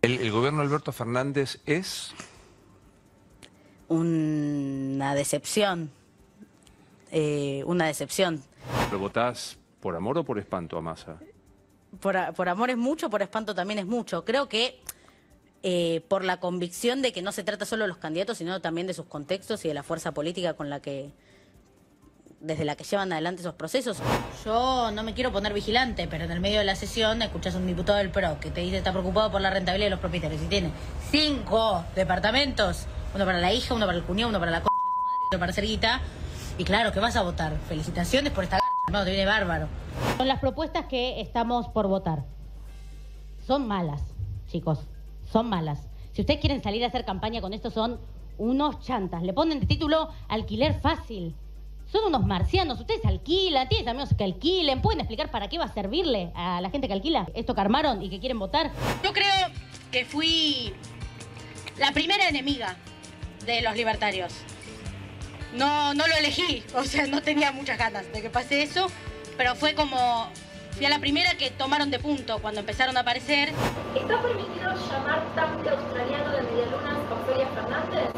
¿El gobierno de Alberto Fernández es? Una decepción. Una decepción. ¿Lo votás por amor o por espanto a Massa? Por amor es mucho, por espanto también es mucho. Creo que por la convicción de que no se trata solo de los candidatos, sino también de sus contextos y de la fuerza política con la que, desde la que llevan adelante esos procesos. Yo no me quiero poner vigilante, pero en el medio de la sesión escuchás a un diputado del PRO que te dice que está preocupado por la rentabilidad de los propietarios y tiene 5 departamentos, uno para la hija, uno para el cuñado, uno para la de su madre, otro para hacer guita. Y claro, que vas a votar. Felicitaciones por esta garcha, hermano, te viene bárbaro. Son las propuestas que estamos por votar. Son malas, chicos, son malas. Si ustedes quieren salir a hacer campaña con esto, son unos chantas. Le ponen de título alquiler fácil. Son unos marcianos, ustedes alquilan, tienen amigos que alquilen, ¿pueden explicar para qué va a servirle a la gente que alquila esto que armaron y que quieren votar? Yo creo que fui la primera enemiga de los libertarios. No lo elegí, o sea, no tenía muchas ganas de que pase eso, pero fue como, fui a la primera que tomaron de punto cuando empezaron a aparecer. ¿Está permitido llamar tanque australiano de medialunas Ofelia Fernández?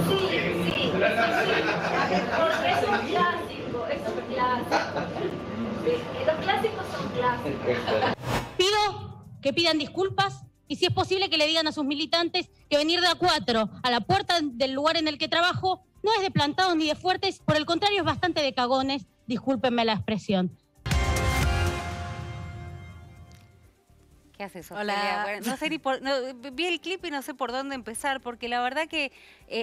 Sí. Porque es un clásico, es un clásico. Los clásicos son clásicos. Pido que pidan disculpas y si es posible que le digan a sus militantes que venir de A4 a la puerta del lugar en el que trabajo no es de plantados ni de fuertes, por el contrario es bastante de cagones, discúlpenme la expresión. ¿Qué haces, Hola. Ofelia? Bueno, no sé ni por, vi el clip y no sé por dónde empezar, porque la verdad que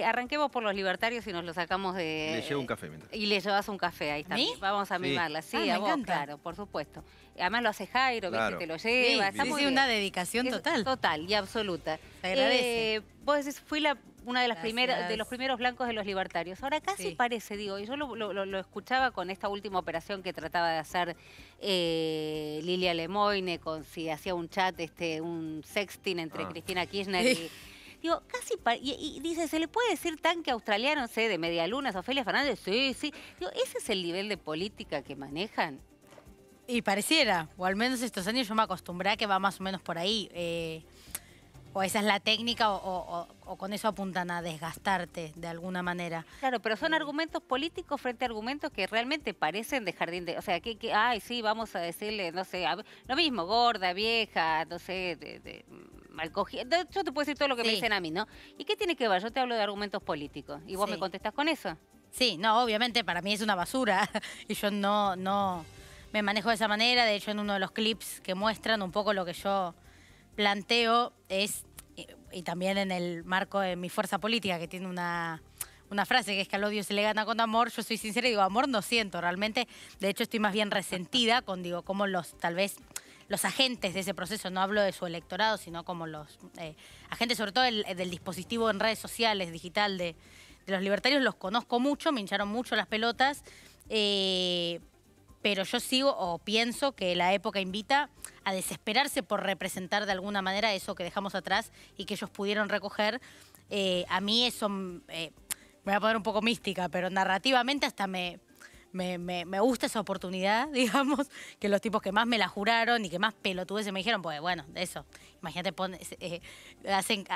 arranquemos por los libertarios y nos lo sacamos de... Le llevo un café mientras. Y le llevas un café, ahí está. ¿A mí? Vamos a Sí. mimarla. Sí, Me a vos, encanta. claro, por supuesto. Además lo hace Jairo, Claro. ¿viste? Te lo lleva. Está muy bien. una dedicación total. Total y absoluta. Se agradece. Vos decís, fui una de las Gracias. de los primeros blancos de los libertarios. Ahora casi Sí. parece, digo, y yo lo escuchaba con esta última operación que trataba de hacer Lilia Lemoine, con si hacía un chat, un sexting entre Cristina Kirchner y... Digo, casi... Y dice, ¿se le puede decir tanque australiano, no sé, de medialunas, Ofelia Fernández? Sí. Digo, ¿ese es el nivel de política que manejan? Y pareciera, o al menos estos años yo me acostumbré a que va más o menos por ahí. O esa es la técnica o con eso apuntan a desgastarte de alguna manera. Claro, pero son argumentos políticos frente a argumentos que realmente parecen de jardín de... O sea, ay, sí, vamos a decirle, no sé, lo mismo, gorda, vieja, no sé, mal cogida. Yo te puedo decir todo lo que me dicen a mí, ¿no? ¿Y qué tiene que ver? Yo te hablo de argumentos políticos. ¿Y vos me contestás con eso? Sí, no, obviamente para mí es una basura y yo no me manejo de esa manera. De hecho, en uno de los clips que muestran un poco lo que yo planteo es, y también en el marco de mi fuerza política, que tiene una frase que es que al odio se le gana con amor, yo soy sincera y digo, amor no siento realmente. De hecho, estoy más bien resentida con, digo, como tal vez los agentes de ese proceso, no hablo de su electorado, sino como los agentes, sobre todo del dispositivo en redes sociales, digital, de los libertarios, los conozco mucho, me hincharon mucho las pelotas, pero yo sigo o pienso que la época invita a desesperarse por representar de alguna manera eso que dejamos atrás y que ellos pudieron recoger. A mí eso, me voy a poner un poco mística, pero narrativamente hasta me gusta esa oportunidad, digamos, que los tipos que más me la juraron y que más pelotudeces me dijeron, pues bueno, de eso, imagínate, hacen...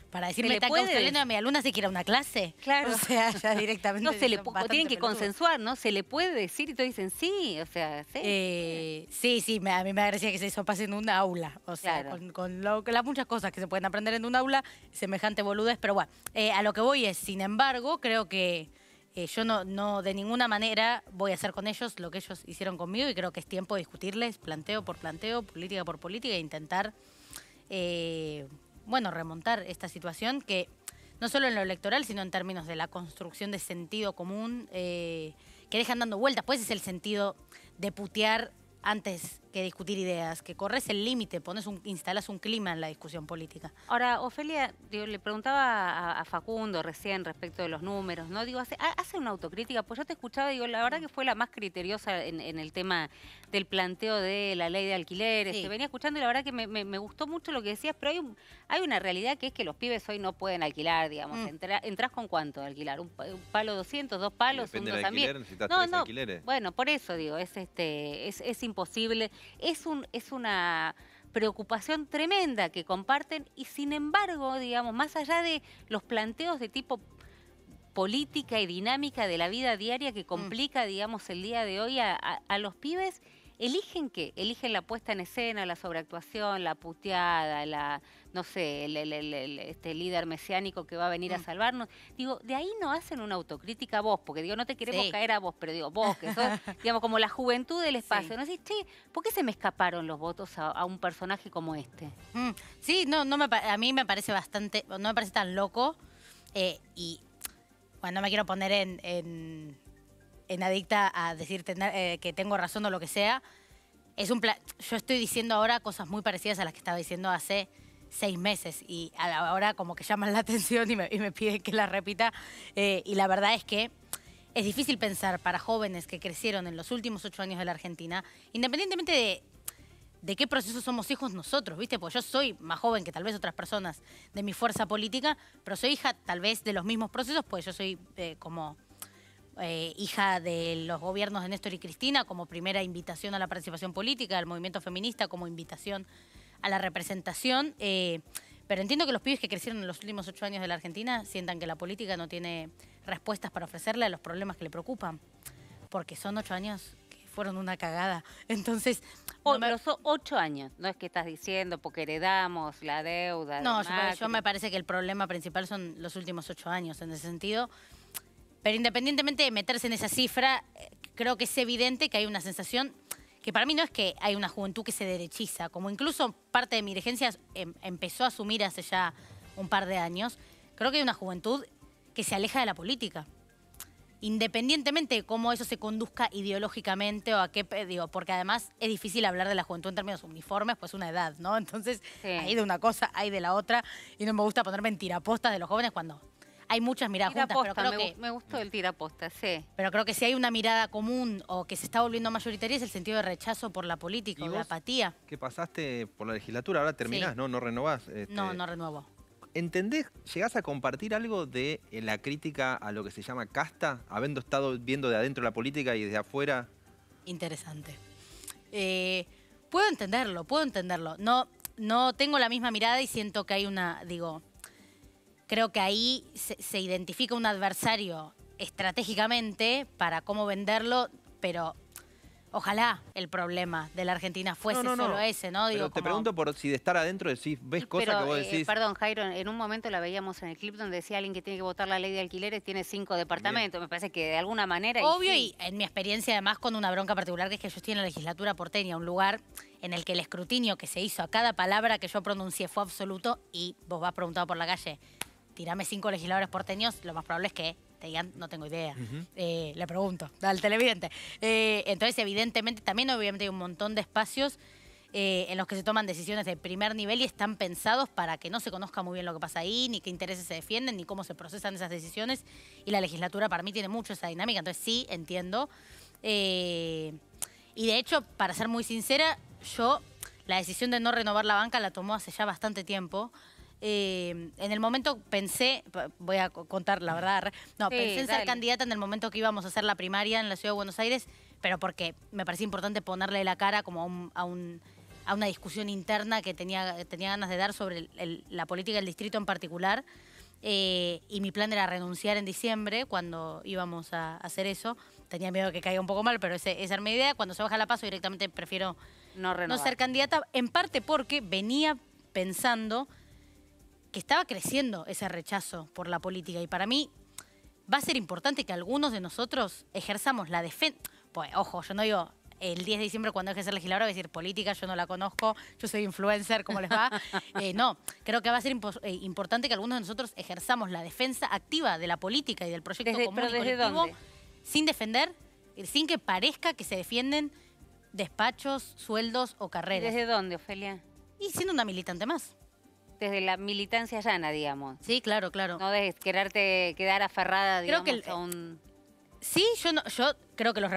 Para decirme tanque australiano a mi alumna se quiere una clase. Claro. O sea, ya directamente. No se le tienen que consensuar, ¿no? Se le puede decir y todos dicen sí, o sea, sí. Sí, a mí me agradecía que eso pase en un aula. O sea, Claro. con las muchas cosas que se pueden aprender en un aula, semejante boludez. Pero bueno, a lo que voy es, sin embargo, creo que yo no de ninguna manera voy a hacer con ellos lo que ellos hicieron conmigo y creo que es tiempo de discutirles planteo por planteo, política por política e intentar... remontar esta situación que no solo en lo electoral, sino en términos de la construcción de sentido común, que dejan dando vueltas. Pues es el sentido de putear antes que discutir ideas, que corres el límite, instalás un clima en la discusión política. Ahora, Ofelia, le preguntaba a Facundo recién respecto de los números, ¿no? Digo, hace una autocrítica, pues yo te escuchaba, digo, la verdad que fue la más criteriosa en el tema del planteo de la ley de alquileres. Sí. Te venía escuchando y la verdad que me gustó mucho lo que decías, pero hay una realidad que es que los pibes hoy no pueden alquilar, digamos. ¿Entrás con cuánto de alquilar? ¿Un palo 200, 2 palos, Depende un del 2 alquiler, necesitas 3 alquileres. Bueno, por eso digo, es imposible. Es una preocupación tremenda que comparten y sin embargo, digamos, más allá de los planteos de tipo política y dinámica de la vida diaria que complica, digamos, el día de hoy a los pibes, ¿eligen qué? Eligen la puesta en escena, la sobreactuación, la puteada, no sé, este líder mesiánico que va a venir a salvarnos. Digo, de ahí no hacen una autocrítica vos, porque digo, no te queremos caer a vos, pero digo, vos, que sos, digamos, como la juventud del espacio. ¿No decís, che, por qué se me escaparon los votos a un personaje como este? Sí, a mí me parece bastante, no me parece tan loco y, bueno, no me quiero poner en adicta a decir que tengo razón o lo que sea. Yo estoy diciendo ahora cosas muy parecidas a las que estaba diciendo hace 6 meses y ahora como que llaman la atención y me piden que las repita. Y la verdad es que es difícil pensar para jóvenes que crecieron en los últimos 8 años de la Argentina, independientemente de qué proceso somos hijos nosotros, ¿viste? Porque yo soy más joven que tal vez otras personas de mi fuerza política, pero soy hija tal vez de los mismos procesos, pues yo soy hija de los gobiernos de Néstor y Cristina, como primera invitación a la participación política, del movimiento feminista como invitación a la representación. Pero entiendo que los pibes que crecieron en los últimos 8 años de la Argentina sientan que la política no tiene respuestas para ofrecerle a los problemas que le preocupan. Porque son 8 años que fueron una cagada. Entonces... Pero son 8 años, no es que estás diciendo porque heredamos la deuda. No, yo me parece que el problema principal son los últimos 8 años en ese sentido. Pero independientemente de meterse en esa cifra, creo que es evidente que hay una sensación que para mí no es que hay una juventud que se derechiza, como incluso parte de mi dirigencia empezó a asumir hace ya un par de años. Creo que hay una juventud que se aleja de la política. Independientemente de cómo eso se conduzca ideológicamente o a qué, digo, porque además es difícil hablar de la juventud en términos uniformes, pues una edad, ¿no? Entonces, hay de una cosa, hay de la otra, y no me gusta ponerme en tirapostas de los jóvenes cuando hay muchas miradas juntas, pero creo que... Me gustó el tiraposta, sí. Pero creo que si hay una mirada común o que se está volviendo mayoritaria es el sentido de rechazo por la política o de apatía. Que pasaste por la legislatura, ahora terminás, ¿no? ¿No renovás? No renuevo. ¿Entendés, llegás a compartir algo de la crítica a lo que se llama casta, habiendo estado viendo de adentro la política y desde afuera? Interesante. Puedo entenderlo. No tengo la misma mirada y siento que hay creo que ahí se identifica un adversario estratégicamente para cómo venderlo, pero ojalá el problema de la Argentina fuese solo ese, ¿no? Pero te pregunto por si de estar adentro ves cosas que vos decís... Perdón, Jairo, en un momento la veíamos en el clip donde decía alguien que tiene que votar la ley de alquileres tiene 5 departamentos. Bien. Me parece que de alguna manera... Obvio, y en mi experiencia además con una bronca particular, que es que yo estoy en la legislatura porteña, un lugar en el que el escrutinio que se hizo a cada palabra que yo pronuncié fue absoluto, y vos vas preguntado por la calle, tirame 5 legisladores porteños, lo más probable es que te digan, no tengo idea. Le pregunto al televidente. Entonces, evidentemente, también obviamente hay un montón de espacios en los que se toman decisiones de primer nivel y están pensados para que no se conozca muy bien lo que pasa ahí, ni qué intereses se defienden, ni cómo se procesan esas decisiones. Y la legislatura para mí tiene mucho esa dinámica, entonces sí, entiendo. Y de hecho, para ser muy sincera, yo la decisión de no renovar la banca la tomó hace ya bastante tiempo. En el momento pensé, voy a contar la verdad, pensé en ser candidata en el momento que íbamos a hacer la primaria en la Ciudad de Buenos Aires, pero porque me parecía importante ponerle la cara como a una discusión interna que tenía ganas de dar sobre la política del distrito en particular. Y mi plan era renunciar en diciembre cuando íbamos a hacer eso. Tenía miedo de que caiga un poco mal, pero esa era mi idea. Cuando se baja la PASO directamente prefiero no ser candidata, en parte porque venía pensando que estaba creciendo ese rechazo por la política. Y para mí va a ser importante que algunos de nosotros ejerzamos la defensa. Pues, ojo, yo no digo el 10 de diciembre cuando deje de ser legisladora, voy a decir política, yo no la conozco, yo soy influencer, ¿cómo les va? No, creo que va a ser importante que algunos de nosotros ejerzamos la defensa activa de la política y del proyecto común y colectivo, sin defender, sin que parezca que se defienden despachos, sueldos o carreras. ¿Desde dónde, Ofelia? Y siendo una militante más. Desde la militancia llana, digamos. Sí, claro. No de quedar aferrada, digamos, a un... Sí, yo creo que los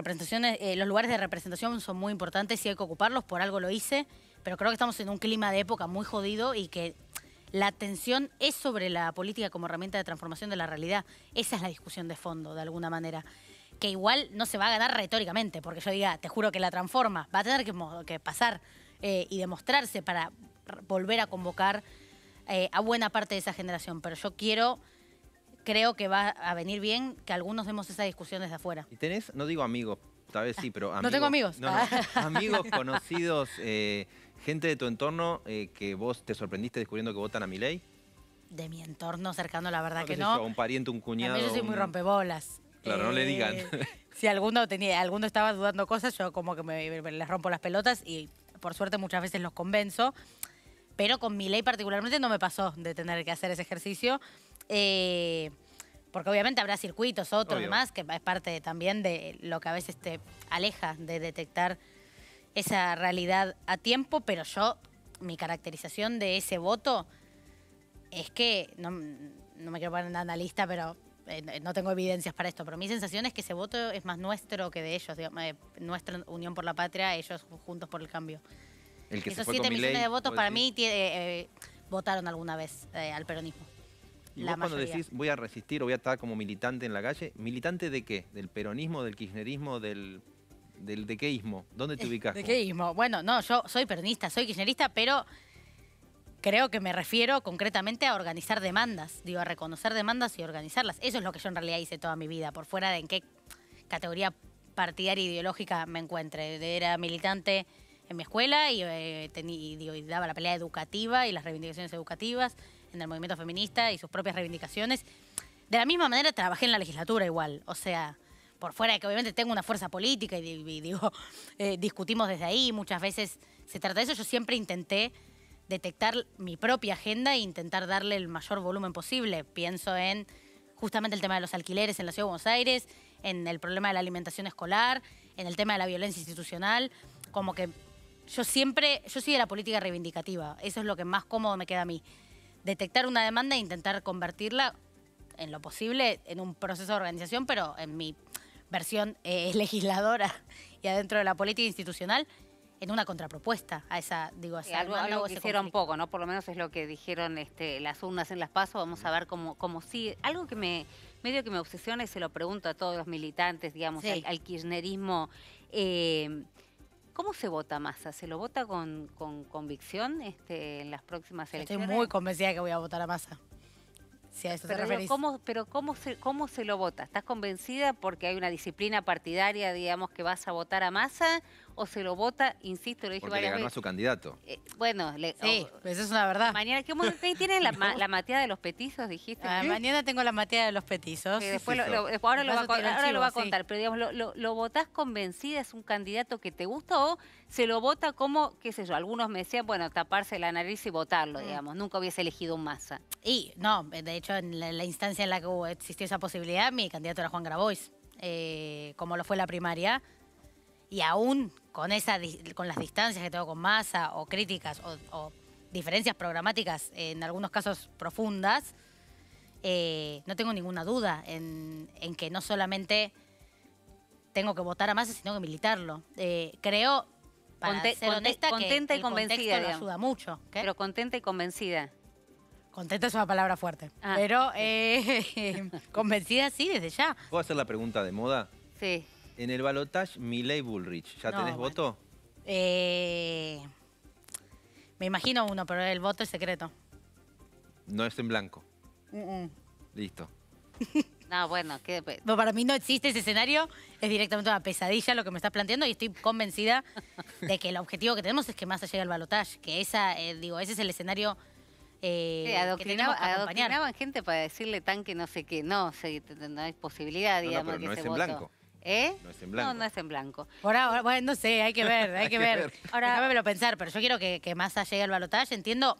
lugares de representación son muy importantes y hay que ocuparlos, por algo lo hice, pero creo que estamos en un clima de época muy jodido y que la atención es sobre la política como herramienta de transformación de la realidad. Esa es la discusión de fondo, de alguna manera. Que igual no se va a ganar retóricamente, porque yo diga, te juro que la transforma, va a tener que pasar. y demostrarse para volver a convocar a buena parte de esa generación. Pero yo creo que va a venir bien que algunos demos esa discusión desde afuera. ¿Y tenés, no digo amigos, tal vez sí, pero amigos? No tengo amigos. No, amigos, conocidos, gente de tu entorno que vos te sorprendiste descubriendo que votan a Milei. De mi entorno cercano, la verdad No, que qué sé no. yo, un pariente, un cuñado. A mí yo soy muy rompebolas. Claro, no le digan. Si alguno estaba dudando cosas, yo como que les rompo las pelotas y por suerte muchas veces los convenzo. Pero con Milei particularmente no me pasó de tener que hacer ese ejercicio. Porque obviamente habrá circuitos, otros Obvio. demás, que es parte también de lo que a veces te aleja de detectar esa realidad a tiempo. Pero mi caracterización de ese voto es que, no me quiero poner en analista, pero no tengo evidencias para esto, pero mi sensación es que ese voto es más nuestro que de ellos, digamos, nuestra Unión por la Patria, ellos Juntos por el Cambio. El que Esos se fue 7 con millones Milei, de votos ¿vos para decís? mí votaron alguna vez al peronismo. Y La vos cuando mayoría. decís voy a resistir o voy a estar como militante en la calle, ¿militante de qué? ¿Del peronismo, del kirchnerismo, del dequeísmo? ¿Dónde te ubicás? ¿De vos? qué mismo? Bueno, no, yo soy peronista, soy kirchnerista, pero creo que me refiero concretamente a organizar demandas, a reconocer demandas y organizarlas. Eso es lo que yo en realidad hice toda mi vida, por fuera de en qué categoría partidaria ideológica me encuentre. Era militante en mi escuela y daba la pelea educativa y las reivindicaciones educativas en el movimiento feminista y sus propias reivindicaciones. De la misma manera trabajé en la legislatura igual, o sea, por fuera de que obviamente tengo una fuerza política y discutimos desde ahí, muchas veces se trata de eso. Yo siempre intenté detectar mi propia agenda e intentar darle el mayor volumen posible. Pienso en justamente el tema de los alquileres en la Ciudad de Buenos Aires, en el problema de la alimentación escolar, en el tema de la violencia institucional, como que yo soy de la política reivindicativa, eso es lo que más cómodo me queda a mí. Detectar una demanda e intentar convertirla en lo posible en un proceso de organización, pero en mi versión legisladora y adentro de la política institucional, en una contrapropuesta a esa, esa demanda Algo o que ese hicieron conflicto. poco, ¿no? Por lo menos es lo que dijeron las urnas en las PASO. Vamos a ver cómo sigue. Algo que medio que me obsesiona y se lo pregunto a todos los militantes, digamos, Sí. al kirchnerismo. ¿Cómo se vota Massa? ¿Se lo vota con convicción en las próximas Yo elecciones? estoy muy convencida de que voy a votar a Massa. Si a eso te Pero, referís. ¿cómo se lo vota? ¿Estás convencida porque hay una disciplina partidaria, digamos, que vas a votar a Massa? ¿O se lo vota, insisto, lo dije Porque le varias ganó a veces? su candidato. Bueno, Sí, eso es una verdad. mañana, ¿qué tienes la mateada de los petizos, dijiste? Mañana tengo la mateada de los petizos. Que después es eso? ahora lo va Paso tiro el a chivo, contar, sí. pero digamos, ¿lo votás convencida? ¿Es un candidato que te gusta o se lo vota como, qué sé yo, algunos me decían, bueno, taparse la nariz y votarlo, digamos, nunca hubiese elegido un Massa? Y no, de hecho, en la instancia en la que existió esa posibilidad, mi candidato era Juan Grabois, como lo fue la primaria. Y aún con las distancias que tengo con Massa, o críticas, o diferencias programáticas, en algunos casos profundas, no tengo ninguna duda en que no solamente tengo que votar a Massa, sino que militarlo. Creo, para ser honesta, contenta que y convencida, el contexto lo digamos. ayuda mucho. ¿Qué? Pero contenta y convencida. Contenta es una palabra fuerte, Ah. pero convencida sí, desde ya. ¿Puedo hacer la pregunta de moda? Sí. En el balotaje Milei-Bullrich, ¿ya No, tenés bueno. voto? Me imagino uno, pero el voto es secreto. No es en blanco. Listo. No, bueno, No, para mí no existe ese escenario, es directamente una pesadilla lo que me estás planteando y estoy convencida de que el objetivo que tenemos es que Massa llegue al balotaje, que ese es el escenario que tenemos que acompañar. adoctrinaban gente para decirle tan que no sé qué. No hay posibilidad, No, digamos, pero que no ese es en voto. blanco. ¿Eh? No es en blanco. No es en blanco. Por ahora, bueno, no sé, hay que ver, hay que ver. Ahora- Déjamelo pensar, pero yo quiero que Massa llegue al balotaje. Entiendo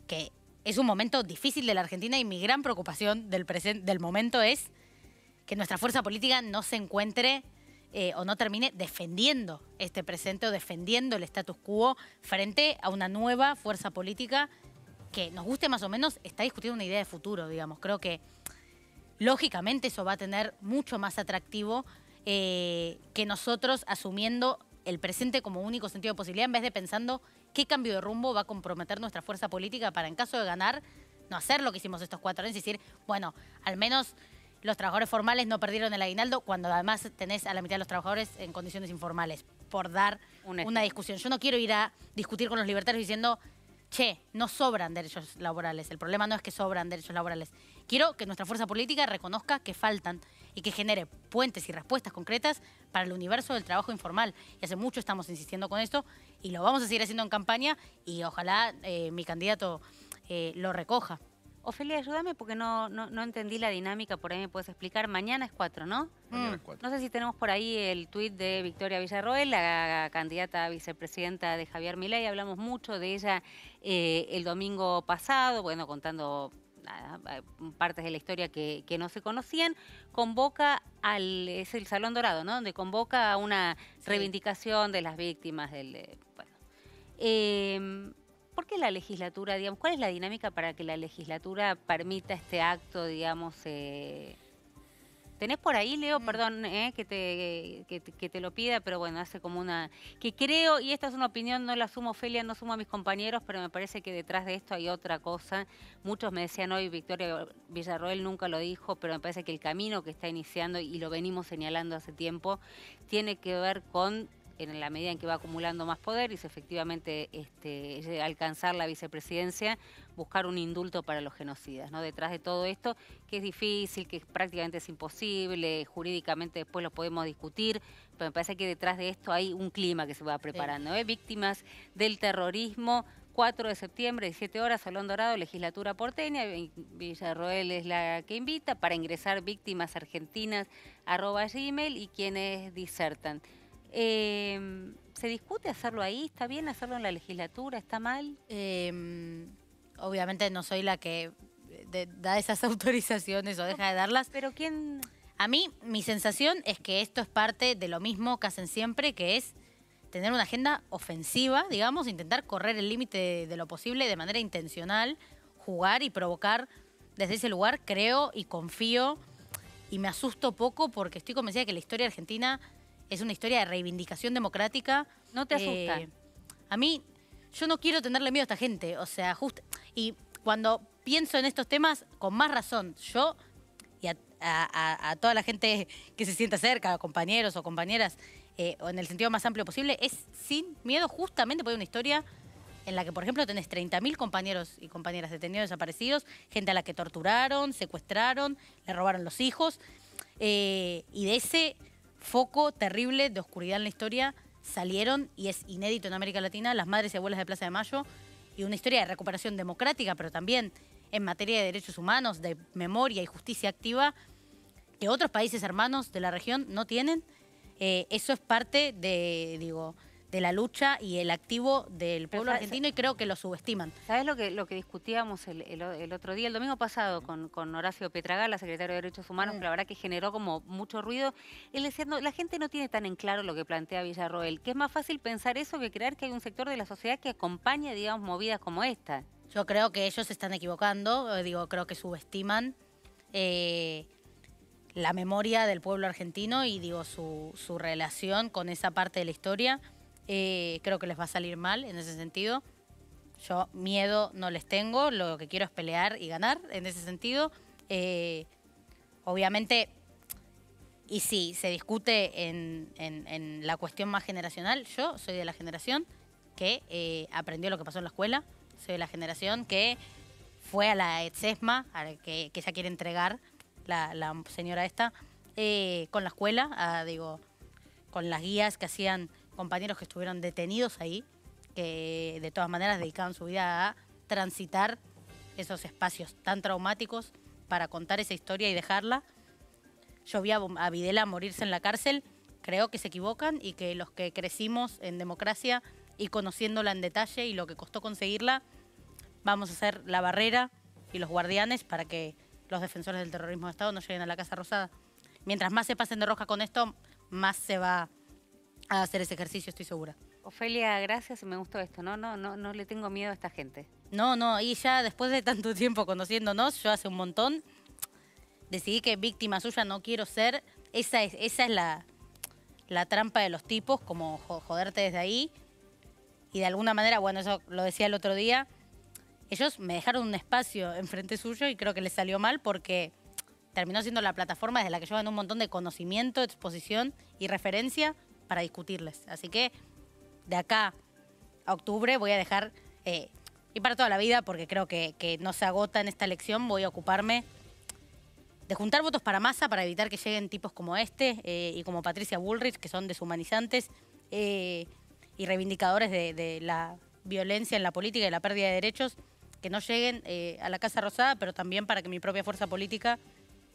que es un momento difícil de la Argentina y mi gran preocupación del momento es que nuestra fuerza política no se encuentre o no termine defendiendo este presente o defendiendo el status quo frente a una nueva fuerza política que, nos guste más o menos, está discutiendo una idea de futuro, digamos. Creo que lógicamente eso va a tener mucho más atractivo que nosotros asumiendo el presente como único sentido de posibilidad en vez de pensando qué cambio de rumbo va a comprometer nuestra fuerza política para, en caso de ganar, no hacer lo que hicimos estos 4 años y decir, bueno, al menos los trabajadores formales no perdieron el aguinaldo cuando además tenés a la mitad de los trabajadores en condiciones informales. por dar Un una discusión. Yo no quiero ir a discutir con los libertarios diciendo, che, no sobran derechos laborales. El problema no es que sobran derechos laborales. Quiero que nuestra fuerza política reconozca que faltan y que genere puentes y respuestas concretas para el universo del trabajo informal. Y hace mucho estamos insistiendo con esto y lo vamos a seguir haciendo en campaña y ojalá mi candidato lo recoja. Ofelia, ayúdame porque no entendí la dinámica, por ahí me puedes explicar. Mañana es 4, ¿no? Mañana es 4. No sé si tenemos por ahí el tuit de Victoria Villarroel, la candidata a vicepresidenta de Javier Milei. Hablamos mucho de ella el domingo pasado, bueno, contando partes de la historia que no se conocían. Convoca es el Salón Dorado, ¿no? Donde convoca a una reivindicación de las víctimas del... ¿Por qué la legislatura, digamos, cuál es la dinámica para que la legislatura permita este acto, digamos? ¿Tenés por ahí, Leo? Perdón que te lo pida, pero bueno, hace como una... Que creo, y esta es una opinión, no la sumo Ofelia, no sumo a mis compañeros, pero me parece que detrás de esto hay otra cosa. Muchos me decían hoy, Victoria Villarroel nunca lo dijo, pero me parece que el camino que está iniciando, y lo venimos señalando hace tiempo, tiene que ver con... en la medida en que va acumulando más poder y si efectivamente alcanzar la vicepresidencia, buscar un indulto para los genocidas, ¿no? Detrás de todo esto, que es difícil, que prácticamente es imposible, jurídicamente después lo podemos discutir, pero me parece que detrás de esto hay un clima que se va preparando. Víctimas del terrorismo, 4 de septiembre, 17 horas, Salón Dorado, Legislatura porteña. Villarroel es la que invita para ingresar víctimasargentinas@gmail y quienes disertan. ¿Se discute hacerlo ahí? ¿Está bien hacerlo en la legislatura? ¿Está mal? Obviamente no soy la que da esas autorizaciones o deja de darlas. ¿Pero quién...? A mí, mi sensación es que esto es parte de lo mismo que hacen siempre, que es tener una agenda ofensiva, digamos, intentar correr el límite de lo posible de manera intencional, jugar y provocar desde ese lugar. Creo y confío y me asusto poco porque estoy convencida de que la historia argentina... es una historia de reivindicación democrática. ¿No te asusta? A mí, yo no quiero tenerle miedo a esta gente. O sea, y cuando pienso en estos temas, con más razón, yo y a toda la gente que se sienta cerca, compañeros o compañeras, o en el sentido más amplio posible, es sin miedo justamente porque hay una historia en la que, por ejemplo, tenés 30.000 compañeros y compañeras detenidos, desaparecidos, gente a la que torturaron, secuestraron, le robaron los hijos, y de ese... foco terrible de oscuridad en la historia salieron, y es inédito en América Latina, las madres y abuelas de Plaza de Mayo, y una historia de recuperación democrática, pero también en materia de derechos humanos, de memoria y justicia activa, que otros países hermanos de la región no tienen. Eso es parte de la lucha y el activo del pueblo argentino, y creo que lo subestiman. ¿Sabés lo que discutíamos el otro día, el domingo pasado, con Horacio Petragala, secretario de Derechos Humanos, que la verdad que generó como mucho ruido? Él decía, no, la gente no tiene tan en claro lo que plantea Villarroel, que es más fácil pensar eso que creer que hay un sector de la sociedad que acompaña, digamos, movidas como esta. Yo creo que ellos se están equivocando, creo que subestiman la memoria del pueblo argentino y su relación con esa parte de la historia. Creo que les va a salir mal en ese sentido. Yo miedo no les tengo, lo que quiero es pelear y ganar en ese sentido. Obviamente, y sí, se discute en la cuestión más generacional. Yo soy de la generación que aprendió lo que pasó en la escuela. Soy de la generación que fue a la ETSESMA, que ella quiere entregar, la señora esta, con la escuela, con las guías que hacían compañeros que estuvieron detenidos ahí, que de todas maneras dedicaban su vida a transitar esos espacios tan traumáticos para contar esa historia y dejarla. Yo vi a Videla morirse en la cárcel, creo que se equivocan y que los que crecimos en democracia y conociéndola en detalle y lo que costó conseguirla, vamos a ser la barrera y los guardianes para que los defensores del terrorismo de Estado no lleguen a la Casa Rosada. Mientras más se pasen de rosca con esto, más se va a hacer ese ejercicio, estoy segura. Ofelia, gracias, y me gustó esto, no le tengo miedo a esta gente. No, y ya después de tanto tiempo conociéndonos, yo hace un montón decidí que víctima suya no quiero ser. Esa es la trampa de los tipos, como joderte desde ahí. Y de alguna manera, bueno, eso lo decía el otro día, ellos me dejaron un espacio enfrente suyo y creo que les salió mal porque terminó siendo la plataforma desde la que yo gané un montón de conocimiento, exposición y referencia para discutirles. Así que de acá a octubre voy a dejar, y para toda la vida, porque creo que no se agota en esta elección, voy a ocuparme de juntar votos para Massa para evitar que lleguen tipos como este y como Patricia Bullrich, que son deshumanizantes y reivindicadores de la violencia en la política y la pérdida de derechos, que no lleguen a la Casa Rosada, pero también para que mi propia fuerza política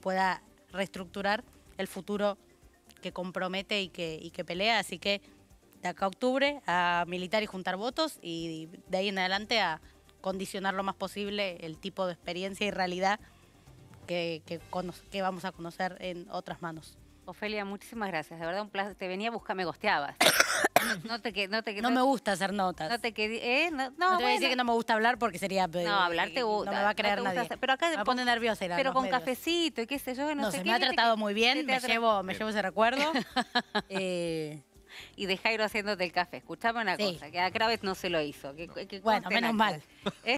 pueda reestructurar el futuro que compromete y que pelea. Así que de acá a octubre a militar y juntar votos, y de ahí en adelante a condicionar lo más posible el tipo de experiencia y realidad que vamos a conocer en otras manos. Ofelia, muchísimas gracias. De verdad, un placer. Te venía a buscar, me gosteabas. No me gusta hacer notas. No te quedé, No te voy a decir que no me gusta hablar porque sería... No, hablar te gusta. No me va a creer no te gusta nadie. hacer, pero acá me pone nerviosa ir a pero los con medios. cafecito y qué sé yo, no sé se qué. me ha viste tratado que- muy bien, me llevo ese recuerdo. Y de Jairo haciéndote el café. Escuchame una Sí. cosa, que a Kravet no se lo hizo. Que Bueno, conste menos en mal. acta.